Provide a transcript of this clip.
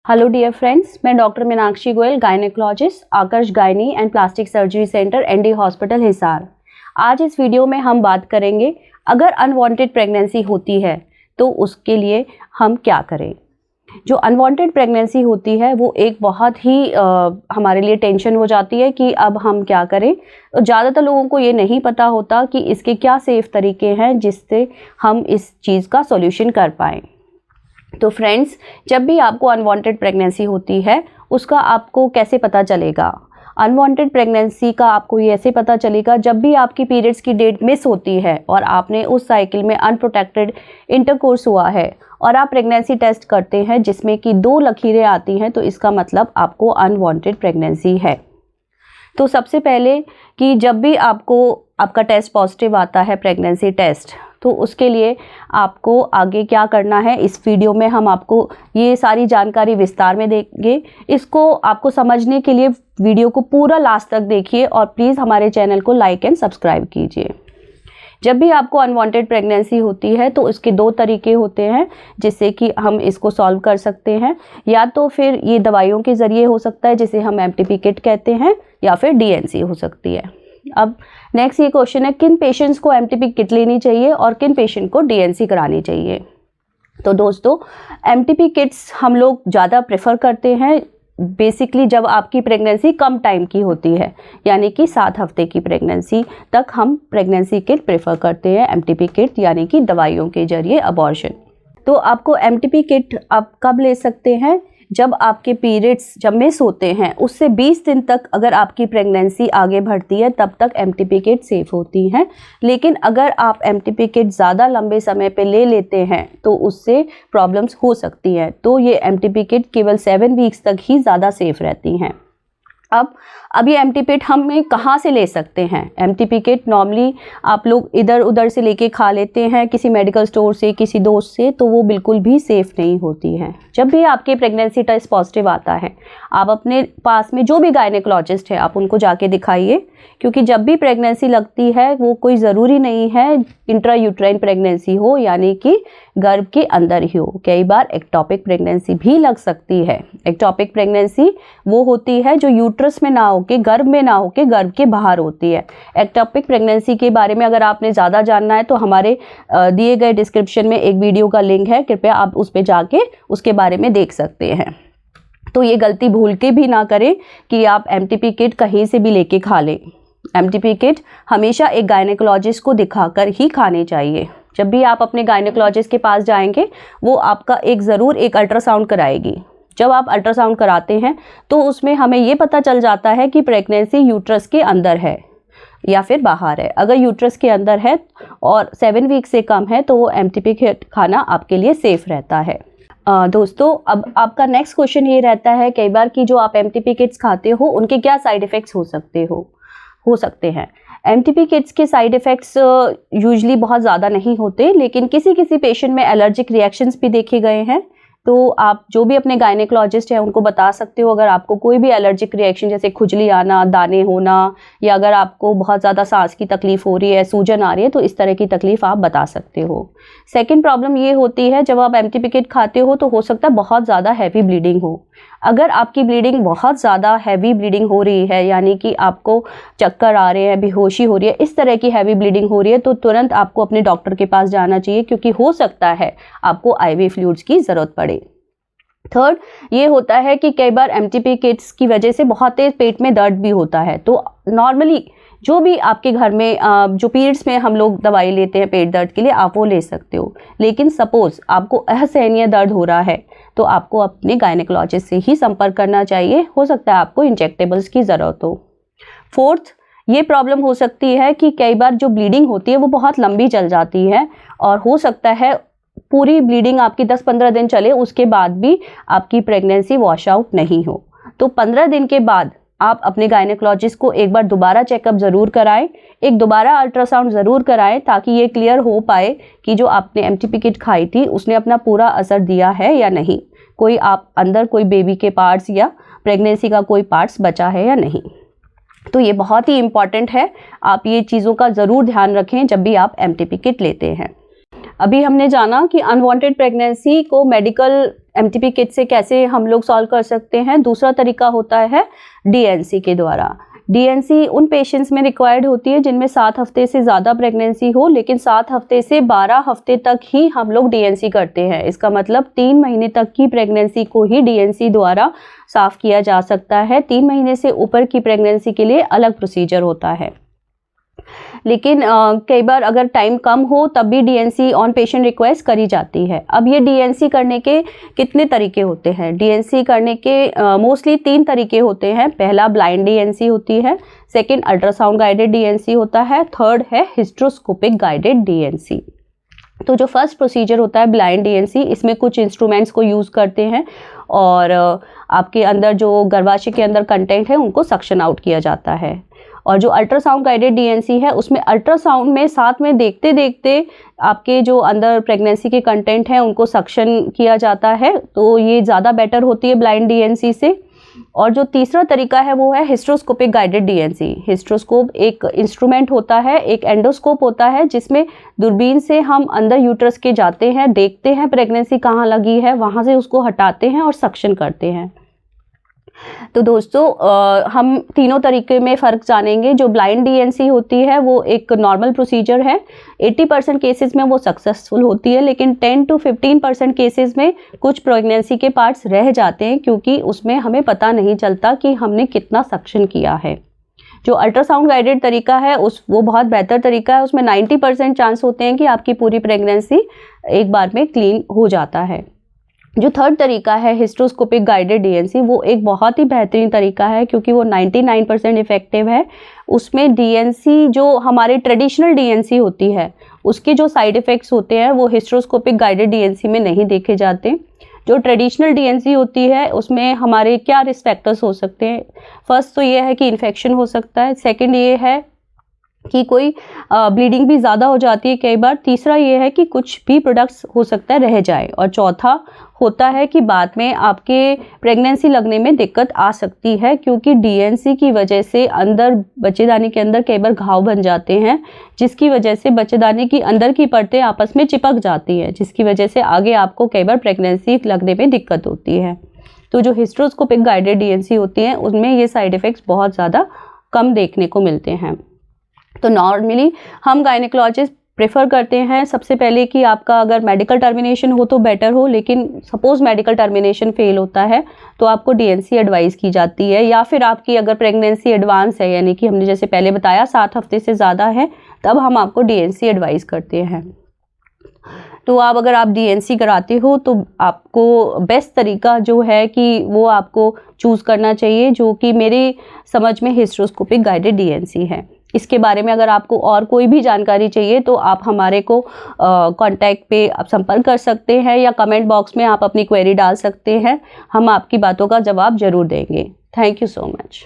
Hello dear friends, मैं doctor Meenakshi Goyal, gynaecologist, Aakarsh gynae and plastic surgery centre, ND hospital, Hisar. आज इस video में हम बात करेंगे अगर अनवांटेड प्रेगनेंसी होती है तो उसके लिए हम क्या करें। जो अनवांटेड प्रेगनेंसी होती है वो एक बहुत ही हमारे लिए टेंशन हो जाती है कि अब हम क्या करें। तो ज़्यादातर लोगों को ये नहीं पता होता कि इसके क्या सेफ़ तरीके हैं जिससे हम इस चीज़ का सॉल्यूशन कर पाएँ। तो फ्रेंड्स, जब भी आपको अनवांटेड प्रेगनेंसी होती है उसका आपको कैसे पता चलेगा। अनवांटेड प्रेगनेंसी का आपको ये ऐसे पता चलेगा जब भी आपकी पीरियड्स की डेट मिस होती है और आपने उस साइकिल में अनप्रोटेक्टेड इंटरकोर्स हुआ है और आप प्रेगनेंसी टेस्ट करते हैं जिसमें कि 2 लकीरें आती हैं, तो इसका मतलब आपको अनवांटेड प्रेगनेंसी है। तो सबसे पहले कि जब भी आपका टेस्ट पॉजिटिव आता है, प्रेगनेंसी टेस्ट, तो उसके लिए आपको आगे क्या करना है, इस वीडियो में हम आपको ये सारी जानकारी विस्तार में देंगे। इसको आपको समझने के लिए वीडियो को पूरा लास्ट तक देखिए और प्लीज़ हमारे चैनल को लाइक एंड सब्सक्राइब कीजिए। जब भी आपको अनवांटेड प्रेगनेंसी होती है तो इसके 2 तरीके होते हैं जिससे कि हम इसको सॉल्व कर सकते हैं। या तो फिर ये दवाइयों के ज़रिए हो सकता है जिसे हम MTP किट कहते हैं, या फिर DNC हो सकती है। अब नेक्स्ट ये क्वेश्चन है, किन पेशेंट्स को MTP किट लेनी चाहिए और किन पेशेंट को DNC करानी चाहिए। तो दोस्तों, MTP किट्स हम लोग ज़्यादा प्रेफर करते हैं बेसिकली जब आपकी प्रेगनेंसी कम टाइम की होती है, यानी कि 7 हफ्ते की प्रेगनेंसी तक हम प्रेगनेंसी किट प्रेफर करते हैं, MTP किट यानी कि दवाइयों के जरिए अबॉर्शन। तो आपको MTP किट आप कब ले सकते हैं, जब आपके पीरियड्स जब मिस होते हैं उससे 20 दिन तक अगर आपकी प्रेगनेंसी आगे बढ़ती है तब तक MTP किट सेफ़ होती हैं। लेकिन अगर आप MTP किट ज़्यादा लंबे समय पे ले लेते हैं तो उससे प्रॉब्लम्स हो सकती हैं। तो ये MTP किट केवल 7 वीक्स तक ही ज़्यादा सेफ़ रहती हैं। अब ये MTP किट हमें कहाँ से ले सकते हैं। MTP किट नॉर्मली आप लोग इधर उधर से लेके खा लेते हैं, किसी मेडिकल स्टोर से, किसी दोस्त से, तो वो बिल्कुल भी सेफ़ नहीं होती हैं। जब भी आपके प्रेगनेंसी टेस्ट पॉजिटिव आता है, आप अपने पास में जो भी गायनेकोलॉजिस्ट है आप उनको जाके दिखाइए, क्योंकि जब भी प्रेगनेंसी लगती है वो कोई ज़रूरी नहीं है इंट्रा यूट्राइन प्रेगनेंसी हो, यानी कि गर्भ के अंदर ही हो। कई बार एक्टोपिक प्रेगनेंसी भी लग सकती है। एक्टोपिक प्रेगनेंसी वो होती है जो यूट्रस में ना होके, गर्भ में ना होके, गर्भ के बाहर होती है। एक्टोपिक प्रेगनेंसी के बारे में अगर आपने ज़्यादा जानना है तो हमारे दिए गए डिस्क्रिप्शन में एक वीडियो का लिंक है, कृपया आप उस पर जाके उसके बारे में देख सकते हैं। तो ये गलती भूल के भी ना करें कि आप MTP किट कहीं से भी लेके खा लें। MTP किट हमेशा एक गायनेकोलॉजिस्ट को दिखाकर ही खाने चाहिए। जब भी आप अपने गायनेकोलॉजिस्ट के पास जाएंगे वो आपका ज़रूर एक अल्ट्रासाउंड कराएगी। जब आप अल्ट्रासाउंड कराते हैं तो उसमें हमें ये पता चल जाता है कि प्रेगनेंसी यूट्रस के अंदर है या फिर बाहर है। अगर यूट्रस के अंदर है और 7 वीक से कम है तो वो MTP किट खाना आपके लिए सेफ़ रहता है। दोस्तों, अब आपका नेक्स्ट क्वेश्चन ये रहता है कई बार कि जो आप MTP किट्स खाते हो उनके क्या साइड इफ़ेक्ट्स हो सकते हैं। MTP किट्स के साइड इफ़ेक्ट्स यूजुअली बहुत ज़्यादा नहीं होते, लेकिन किसी किसी पेशेंट में एलर्जिक रिएक्शंस भी देखे गए हैं। तो आप जो भी अपने गायनेकोलॉजिस्ट हैं उनको बता सकते हो अगर आपको कोई भी एलर्जिक रिएक्शन जैसे खुजली आना, दाने होना, या अगर आपको बहुत ज़्यादा सांस की तकलीफ़ हो रही है, सूजन आ रही है, तो इस तरह की तकलीफ़ आप बता सकते हो। सेकंड प्रॉब्लम ये होती है जब आप MTP किट खाते हो तो हो सकता है बहुत ज़्यादा हैवी ब्लीडिंग हो। अगर आपकी ब्लीडिंग बहुत ज़्यादा हैवी ब्लीडिंग हो रही है, यानी कि आपको चक्कर आ रहे हैं, बेहोशी हो रही है, इस तरह की हैवी ब्लीडिंग हो रही है, तो तुरंत आपको अपने डॉक्टर के पास जाना चाहिए, क्योंकि हो सकता है आपको IV फ्लूइड्स की ज़रूरत पड़े। थर्ड ये होता है कि कई बार MTP किट्स की वजह से बहुत तेज़ पेट में दर्द भी होता है। तो नॉर्मली जो भी आपके घर में जो पीरियड्स में हम लोग दवाई लेते हैं पेट दर्द के लिए, आप वो ले सकते हो। लेकिन सपोज़ आपको असहनीय दर्द हो रहा है तो आपको अपने गायनेकोलॉजिस्ट से ही संपर्क करना चाहिए। हो सकता है आपको इंजेक्टेबल्स की ज़रूरत हो। फोर्थ ये प्रॉब्लम हो सकती है कि कई बार जो ब्लीडिंग होती है वो बहुत लंबी चल जाती है और हो सकता है पूरी ब्लीडिंग आपकी 10-15 दिन चले, उसके बाद भी आपकी प्रेगनेंसी वॉश आउट नहीं हो। तो 15 दिन के बाद आप अपने गायनेकोलॉजिस्ट को एक बार दोबारा चेकअप ज़रूर कराएं, एक दोबारा अल्ट्रासाउंड ज़रूर कराएं, ताकि ये क्लियर हो पाए कि जो आपने MTP किट खाई थी उसने अपना पूरा असर दिया है या नहीं, कोई आप अंदर कोई बेबी के पार्ट्स या प्रेगनेंसी का कोई पार्ट्स बचा है या नहीं। तो ये बहुत ही इम्पॉर्टेंट है, आप ये चीज़ों का ज़रूर ध्यान रखें जब भी आप MTP किट लेते हैं। अभी हमने जाना कि अनवांटेड प्रेगनेंसी को मेडिकल एमटीपी किट से कैसे हम लोग सॉल्व कर सकते हैं। दूसरा तरीका होता है डीएनसी के द्वारा। डीएनसी उन पेशेंट्स में रिक्वायर्ड होती है जिनमें 7 हफ्ते से ज़्यादा प्रेगनेंसी हो, लेकिन 7 हफ्ते से 12 हफ्ते तक ही हम लोग डीएनसी करते हैं। इसका मतलब 3 महीने तक की प्रेगनेंसी को ही डीएनसी द्वारा साफ़ किया जा सकता है। 3 महीने से ऊपर की प्रेगनेंसी के लिए अलग प्रोसीजर होता है। लेकिन कई बार अगर टाइम कम हो तब भी डीएनसी ऑन पेशेंट रिक्वेस्ट करी जाती है। अब ये डीएनसी करने के कितने तरीके होते हैं? डीएनसी करने के मोस्टली 3 तरीके होते हैं। पहला ब्लाइंड डीएनसी होती है, सेकंड अल्ट्रासाउंड गाइडेड डीएनसी होता है, थर्ड है हिस्ट्रोस्कोपिक गाइडेड डीएनसी। तो जो फर्स्ट प्रोसीजर होता है ब्लाइंड डीएनसी, इसमें कुछ इंस्ट्रूमेंट्स को यूज़ करते हैं और आपके अंदर जो गर्भाशय के अंदर कंटेंट है उनको सक्शन आउट किया जाता है। और जो अल्ट्रासाउंड गाइडेड डीएनसी है उसमें अल्ट्रासाउंड में साथ में देखते देखते आपके जो अंदर प्रेगनेंसी के कंटेंट हैं उनको सक्शन किया जाता है, तो ये ज़्यादा बेटर होती है ब्लाइंड डीएनसी से। और जो तीसरा तरीका है वो है हिस्ट्रोस्कोपिक गाइडेड डीएनसी। हिस्ट्रोस्कोप एक इंस्ट्रूमेंट होता है, एक एंडोस्कोप होता है जिसमें दूरबीन से हम अंदर यूट्रस के जाते हैं, देखते हैं प्रेगनेंसी कहाँ लगी है, वहाँ से उसको हटाते हैं और सक्शन करते हैं। तो दोस्तों हम तीनों तरीके में फ़र्क जानेंगे। जो ब्लाइंड डीएनसी होती है वो एक नॉर्मल प्रोसीजर है। 80% केसेस में वो सक्सेसफुल होती है, लेकिन 10 to 15% केसेस में कुछ प्रेगनेंसी के पार्ट्स रह जाते हैं क्योंकि उसमें हमें पता नहीं चलता कि हमने कितना सक्शन किया है। जो अल्ट्रासाउंड गाइडेड तरीका है वो बहुत बेहतर तरीका है। उसमें 90% चांस होते हैं कि आपकी पूरी प्रेगनेंसी एक बार में क्लीन हो जाता है। जो थर्ड तरीका है हिस्ट्रोस्कोपिक गाइडेड डीएनसी, वो एक बहुत ही बेहतरीन तरीका है क्योंकि वो 99% इफेक्टिव है। उसमें डीएनसी जो हमारे ट्रेडिशनल डीएनसी होती है उसके जो साइड इफ़ेक्ट्स होते हैं वो हिस्ट्रोस्कोपिक गाइडेड डीएनसी में नहीं देखे जाते। जो ट्रेडिशनल डीएनसी होती है उसमें हमारे क्या रिस्क फैक्टर्स हो सकते हैं? फर्स्ट तो ये है कि इन्फेक्शन हो सकता है, सेकेंड ये है कि कोई ब्लीडिंग भी ज़्यादा हो जाती है कई बार, तीसरा ये है कि कुछ भी प्रोडक्ट्स हो सकता है रह जाए, और चौथा होता है कि बाद में आपके प्रेगनेंसी लगने में दिक्कत आ सकती है क्योंकि डीएनसी की वजह से अंदर बच्चेदानी के अंदर कई बार घाव बन जाते हैं जिसकी वजह से बच्चेदानी की अंदर की परतें आपस में चिपक जाती हैं, जिसकी वजह से आगे आपको कई बार प्रेगनेंसी लगने में दिक्कत होती है। तो जो हिस्ट्रोस्कोपिक गाइडेड डीएनसी होती हैं उनमें ये साइड इफ़ेक्ट्स बहुत ज़्यादा कम देखने को मिलते हैं। तो नॉर्मली हम गायनेकोलॉजिस्ट प्रेफर करते हैं सबसे पहले कि आपका अगर मेडिकल टर्मिनेशन हो तो बेटर हो, लेकिन सपोज़ मेडिकल टर्मिनेशन फेल होता है तो आपको डीएनसी एडवाइस की जाती है, या फिर आपकी अगर प्रेगनेंसी एडवांस है यानी कि हमने जैसे पहले बताया 7 हफ्ते से ज़्यादा है तब हम आपको डीएनसी एडवाइस करते हैं। तो अगर आप डीएनसी कराते हो तो आपको बेस्ट तरीका जो है कि वो आपको चूज़ करना चाहिए, जो कि मेरी समझ में हिस्ट्रोस्कोपिक गाइडेड डीएनसी है। इसके बारे में अगर आपको और कोई भी जानकारी चाहिए तो आप हमारे को कांटेक्ट पे आप संपर्क कर सकते हैं या कमेंट बॉक्स में आप अपनी क्वेरी डाल सकते हैं, हम आपकी बातों का जवाब ज़रूर देंगे। Thank you so much.